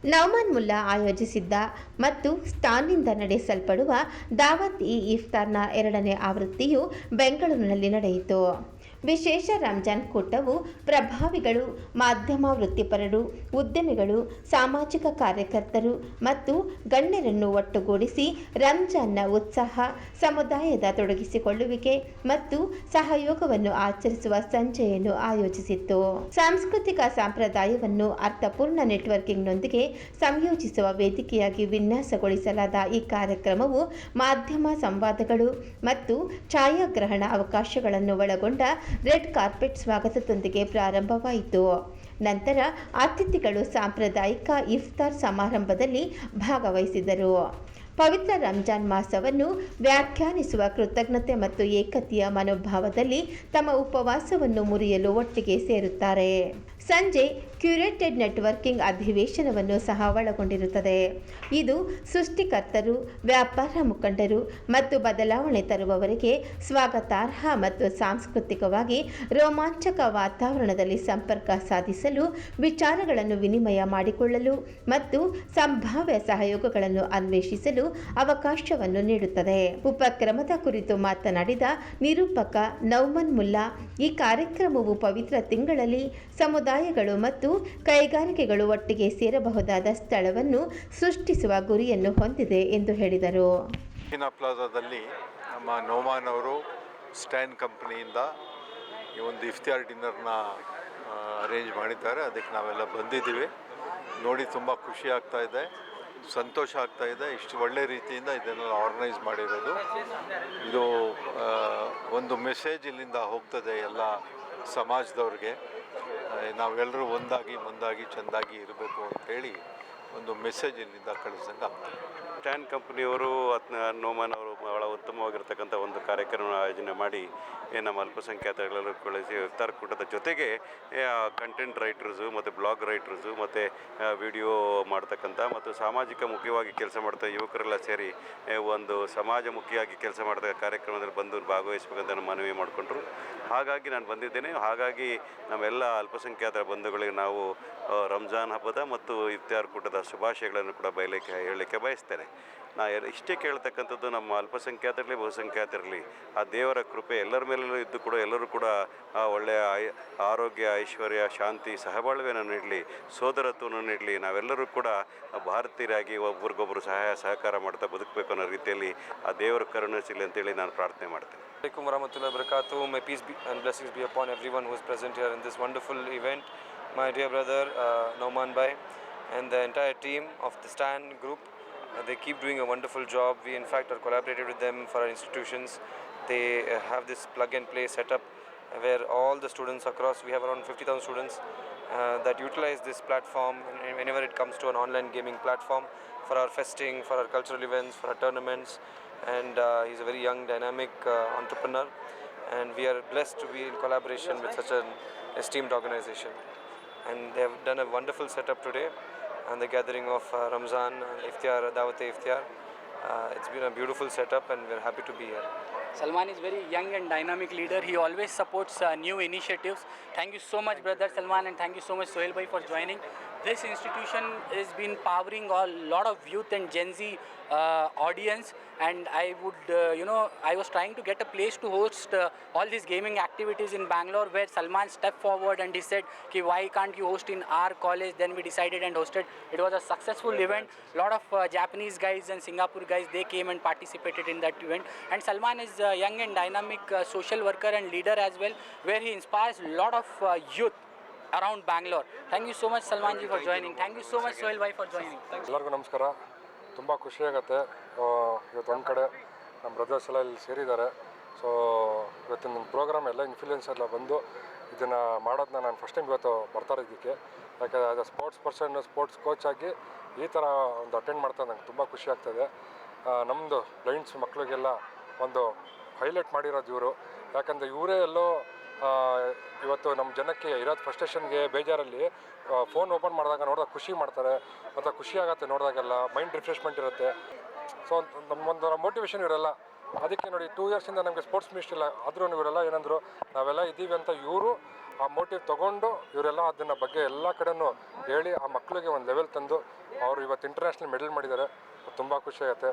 ನೌಮನ್ ಮುಲ್ಲಾ ಆಯೋಜಿಸಿದ್ದ ಮತ್ತು ಸ್ಟಾನ್ನಿಂದ ನಡೆಸಲ್ಪಡುವ ದಾವತ್ ಇ ಇಫ್ತಾರ್ನ 2ನೇ ಆವೃತ್ತಿಯು ಬೆಂಗಳೂರಿನಲ್ಲಿ ನಡೆಯಿತು. ವಿಶೇಷ ರಂಜಾನ್ ಕೂಟವು ಪ್ರಭಾವಿಗಳು, ಮಾಧ್ಯಮ ವೃತ್ತಿಪರರು, ಉದ್ಯಮಿಗಳು, ಸಾಮಾಜಿಕ ಕಾರ್ಯಕರ್ತರು ಮತ್ತು ಗಣ್ಯರನ್ನು ಒಟ್ಟುಗೂಡಿಸಿ ರಂಜಾನ್ನ ಉತ್ಸಾಹ, ಸಮುದಾಯದ ತೊಡಗಿಸಿಕೊಳ್ಳುವಿಕೆ ಮತ್ತು ಸಹಯೋಗವನ್ನು ಆಚರಿಸುವ ಸಂಜೆಯನ್ನು ಆಯೋಜಿಸಿತ್ತು. ಸಾಂಸ್ಕೃತಿಕ ಸಂಪ್ರದಾಯವನ್ನು ಅರ್ಥಪೂರ್ಣ ನೆಟ್ವರ್ಕಿಂಗ್ನೊಂದಿಗೆ ಸಂಯೋಜಿಸುವ ವೇದಿಕೆಯಾಗಿ ವಿನ್ಯಾಸಗೊಳಿಸಲಾದ ಈ ಕಾರ್ಯಕ್ರಮವು ಮಾಧ್ಯಮ ಸಂವಾದಗಳು ಮತ್ತು ಛಾಯಾಗ್ರಹಣ ಅವಕಾಶಗಳನ್ನು ಒಳಗೊಂಡ ರೆಡ್ ಕಾರ್ಪೆಟ್ ಸ್ವಾಗತದೊಂದಿಗೆ ಪ್ರಾರಂಭವಾಯಿತು. ನಂತರ ಅತಿಥಿಗಳು ಸಾಂಪ್ರದಾಯಿಕ ಇಫ್ತಾರ್ ಸಮಾರಂಭದಲ್ಲಿ ಭಾಗವಹಿಸಿದರು. ಪವಿತ್ರ ರಂಜಾನ್ ಮಾಸವನ್ನು ವ್ಯಾಖ್ಯಾನಿಸುವ ಕೃತಜ್ಞತೆ ಮತ್ತು ಏಕತೆಯ ಮನೋಭಾವದಲ್ಲಿ ತಮ್ಮ ಉಪವಾಸವನ್ನು ಮುರಿಯಲು ಒಟ್ಟಿಗೆ ಸೇರುತ್ತಾರೆ. ಸಂಜೆ ಕ್ಯೂರೇಟೆಡ್ ನೆಟ್ವರ್ಕಿಂಗ್ ಅಧಿವೇಶನವನ್ನು ಸಹ ಒಳಗೊಂಡಿರುತ್ತದೆ. ಇದು ಸೃಷ್ಟಿಕರ್ತರು, ವ್ಯಾಪಾರ ಮುಖಂಡರು ಮತ್ತು ಬದಲಾವಣೆ ತರುವವರಿಗೆ ಸ್ವಾಗತಾರ್ಹ ಮತ್ತು ಸಾಂಸ್ಕೃತಿಕವಾಗಿ ರೋಮಾಂಚಕ ವಾತಾವರಣದಲ್ಲಿ ಸಂಪರ್ಕ ಸಾಧಿಸಲು, ವಿಚಾರಗಳನ್ನು ವಿನಿಮಯ ಮಾಡಿಕೊಳ್ಳಲು ಮತ್ತು ಸಂಭಾವ್ಯ ಸಹಯೋಗಗಳನ್ನು ಅನ್ವೇಷಿಸಲು ಅವಕಾಶವನ್ನು ನೀಡುತ್ತದೆ. ಉಪಕ್ರಮದ ಕುರಿತು ಮಾತನಾಡಿದ ನಿರೂಪಕ ನೌಮನ್ ಮುಲ್ಲಾ, ಈ ಕಾರ್ಯಕ್ರಮವು ಪವಿತ್ರ ತಿಂಗಳಲ್ಲಿ ಸಮುದಾಯಗಳು ಮತ್ತು ಕೈಗಾರಿಕೆಗಳು ಒಟ್ಟಿಗೆ ಸೇರಬಹುದಾದ ಸ್ಥಳವನ್ನು ಸೃಷ್ಟಿಸುವ ಗುರಿಯನ್ನು ಹೊಂದಿದೆ ಎಂದು ಹೇಳಿದರು. ಪ್ಲಾಜಾದಲ್ಲಿ ನಮ್ಮ ನೌಮಾನ್ ಅವರು ಸ್ಟ್ಯಾನ್ ಕಂಪನಿಯಿಂದ ಈ ಒಂದು ಇಫ್ತಿಯಾರ್ ಡಿನ್ನರ್ನ ಅರೇಂಜ್ ಮಾಡಿದ್ದಾರೆ. ಅದಕ್ಕೆ ನಾವೆಲ್ಲ ಬಂದಿದ್ದೀವಿ. ನೋಡಿ ತುಂಬ ಖುಷಿ ಆಗ್ತಾ ಇದೆ, ಸಂತೋಷ ಆಗ್ತಾ ಇದೆ. ಇಷ್ಟು ಒಳ್ಳೆ ರೀತಿಯಿಂದ ಇದನ್ನೆಲ್ಲ ಆರ್ಗನೈಸ್ ಮಾಡಿರೋದು. ಇದು ಒಂದು ಮೆಸೇಜ್ ಇಲ್ಲಿಂದ ಹೋಗ್ತದೆ ಎಲ್ಲ ಸಮಾಜದವ್ರಿಗೆ. ನಾವೆಲ್ಲರೂ ಮುಂದಾಗಿ ಚೆಂದಾಗಿ ಇರಬೇಕು ಅಂತೇಳಿ ಒಂದು ಮೆಸೇಜ್ ಇಲ್ಲಿಂದ ಕಳಿಸಂಗೆ ಆಗ್ತದೆ. ಸ್ಟ್ಯಾನ್ ಕಂಪ್ನಿಯವರು ನೌಮಾನ್ ಅವರು ಭಾಳ ಉತ್ತಮವಾಗಿರ್ತಕ್ಕಂಥ ಒಂದು ಕಾರ್ಯಕ್ರಮ ಆಯೋಜನೆ ಮಾಡಿ ನಮ್ಮ ಅಲ್ಪಸಂಖ್ಯಾತರೆಲ್ಲರೂ ಕಳಿಸಿ ಇಫ್ತಾರ್ ಕೂಟದ ಜೊತೆಗೆ ಕಂಟೆಂಟ್ ರೈಟರ್ಸು ಮತ್ತು ಬ್ಲಾಗ್ ರೈಟರ್ಸು ಮತ್ತು ವಿಡಿಯೋ ಮಾಡ್ತಕ್ಕಂಥ ಮತ್ತು ಸಾಮಾಜಿಕ ಮುಖ್ಯವಾಗಿ ಕೆಲಸ ಮಾಡ್ತಾ ಯುವಕರೆಲ್ಲ ಸೇರಿ ಒಂದು ಸಮಾಜಮುಖಿಯಾಗಿ ಕೆಲಸ ಮಾಡ್ತಕ್ಕ ಕಾರ್ಯಕ್ರಮದಲ್ಲಿ ಬಂದು ಭಾಗವಹಿಸಬೇಕಂತ ಮನವಿ ಮಾಡಿಕೊಂಡ್ರು. ಹಾಗಾಗಿ ನಾನು ಬಂದಿದ್ದೇನೆ. ಹಾಗಾಗಿ ನಮ್ಮೆಲ್ಲ ಅಲ್ಪಸಂಖ್ಯಾತರ ಬಂಧುಗಳಿಗೆ ನಾವು ರಂಜಾನ್ ಹಬ್ಬದ ಮತ್ತು ಇಫ್ತಾರ್ ಕೂಟದ ಶುಭಾಶಯಗಳನ್ನು ಕೂಡ ಹೇಳಲಿಕ್ಕೆ ಬಯಸ್ತೇನೆ. ನಾ ಇಷ್ಟೇ ಕೇಳ್ತಕ್ಕಂಥದ್ದು, ನಮ್ಮ ಅಲ್ಪಸಂಖ್ಯಾತರಿರಲಿ ಬಹುಸಂಖ್ಯಾತರಿರಲಿ ಆ ದೇವರ ಕೃಪೆ ಎಲ್ಲರ ಮೇಲೂ ಇದ್ದು ಕೂಡ ಎಲ್ಲರೂ ಕೂಡ ಒಳ್ಳೆಯ ಆರೋಗ್ಯ, ಐಶ್ವರ್ಯ, ಶಾಂತಿ, ಸಹಬಾಳ್ವೆಯನ್ನು ನೀಡಲಿ, ಸೋದರತ್ವವನ್ನು ನೀಡಲಿ. ನಾವೆಲ್ಲರೂ ಕೂಡ ಭಾರತೀಯರಾಗಿ ಒಬ್ರಿಗೊಬ್ಬರು ಸಹಕಾರ ಮಾಡ್ತಾ ಬದುಕಬೇಕು ಅನ್ನೋ ರೀತಿಯಲ್ಲಿ ಆ ದೇವರ ಕರುಣಿಸಲಿ ಅಂತೇಳಿ ನಾನು ಪ್ರಾರ್ಥನೆ ಮಾಡ್ತೇನೆ. Assalamualaikum warahmatullahi wabarakatuh. May peace and blessings be upon everyone who is present here in this wonderful event. My dear brother Nauman Bhai and the entire team of the STAN group, they keep doing a wonderful job. We in fact are collaborated with them for our institutions. They have this plug and play setup where all the students across, we have around 50,000 students that utilize this platform whenever it comes to an online gaming platform for our festing, for our cultural events, for our tournaments. And he's a very young, dynamic entrepreneur, and we are blessed to be in collaboration with such an esteemed organization. And they have done a wonderful setup today and the gathering of Ramzan Iftiar, Dawat Iftiar. It's been a beautiful setup and we're happy to be here. Salman is very young and dynamic leader. He always supports new initiatives. Thank you so much, brother Salman, and thank you so much, Sohail bhai, for joining. This institution has been powering a lot of youth and Gen Z audience, and I would, I was trying to get a place to host all these gaming activities in Bangalore, where Salman stepped forward and he said, why can't you host in our college? Then we decided and hosted. It was a successful event. A lot of Japanese guys and Singapore guys, they came and participated in that event. And Salman is a young and dynamic social worker and leader as well, where he inspires a lot of youth around Bangalore. Thank you so much, Salman ji, for joining. Thank you so much, Sohail bhai, for joining. ಎಲ್ಲರಿಗೂ ನಮಸ್ಕಾರ. ತುಂಬ ಖುಷಿಯಾಗತ್ತೆ. ಇವತ್ತು ಒಂದು ಕಡೆ ನಮ್ಮ brothers ಎಲ್ಲ ಇಲ್ಲಿ ಸೇರಿದ್ದಾರೆ. ಸೊ ಇವತ್ತಿನ ಪ್ರೋಗ್ರಾಮ್ ಎಲ್ಲ ಇನ್ಫ್ಲೂಯೆನ್ಸರ್ ಎಲ್ಲ ಬಂದು ಇದನ್ನು ಮಾಡೋದನ್ನ ನಾನು ಫಸ್ಟ್ ಟೈಮ್ ಇವತ್ತು ಬರ್ತಾ ಇದ್ದಕ್ಕೆ, ಯಾಕಂದರೆ as a sports person, sports coach ಆಗಿ ಈ ಥರ ಒಂದು ಅಟೆಂಡ್ ಮಾಡ್ತಾ ನಂಗೆ ತುಂಬ ಖುಷಿ ಆಗ್ತಾಯಿದೆ. ನಮ್ಮದು ಬ್ಲೈಂಡ್ಸ್ ಮಕ್ಕಳಿಗೆಲ್ಲ ಒಂದು ಹೈಲೈಟ್ ಮಾಡಿರೋದು ಇವರು. ಯಾಕಂದರೆ ಇವರೇ ಎಲ್ಲೋ ಇವತ್ತು ನಮ್ಮ ಜನಕ್ಕೆ ಇರೋದು ಫ್ರಸ್ಟ್ರೇಷನ್ಗೆ, ಬೇಜಾರಲ್ಲಿ ಫೋನ್ ಓಪನ್ ಮಾಡಿದಾಗ ನೋಡಿದಾಗ ಖುಷಿ ಮಾಡ್ತಾರೆ, ಮತ್ತು ಖುಷಿ ಆಗುತ್ತೆ ನೋಡಿದಾಗೆಲ್ಲ, ಮೈಂಡ್ ರಿಫ್ರೆಶ್ಮೆಂಟ್ ಇರುತ್ತೆ. ಸೊ ನಮ್ಮೊಂದು ಮೋಟಿವೇಶನ್ ಇರಲ್ಲ. ಅದಕ್ಕೆ ನೋಡಿ 2 ಇಯರ್ಸಿಂದ ನಮಗೆ ಸ್ಪೋರ್ಟ್ಸ್ ಮಿನಿಸ್ಟ್ರಿ ಇಲ್ಲ, ಆದ್ರೂ ಇವರೆಲ್ಲ ಏನಂದರು ನಾವೆಲ್ಲ ಇದ್ದೀವಿ ಅಂತ ಇವರು ಆ ಮೋಟಿವ್ ತೊಗೊಂಡು ಇವರೆಲ್ಲ ಅದನ್ನ ಬಗ್ಗೆ ಎಲ್ಲ ಕಡೆನೂ ಹೇಳಿ ಆ ಮಕ್ಕಳಿಗೆ ಒಂದು ಲೆವೆಲ್ ತಂದು ಅವರು ಇವತ್ತು ಇಂಟರ್ನ್ಯಾಷನಲ್ ಮೆಡಲ್ ಮಾಡಿದ್ದಾರೆ. ತುಂಬ ಖುಷಿ ಆಗುತ್ತೆ.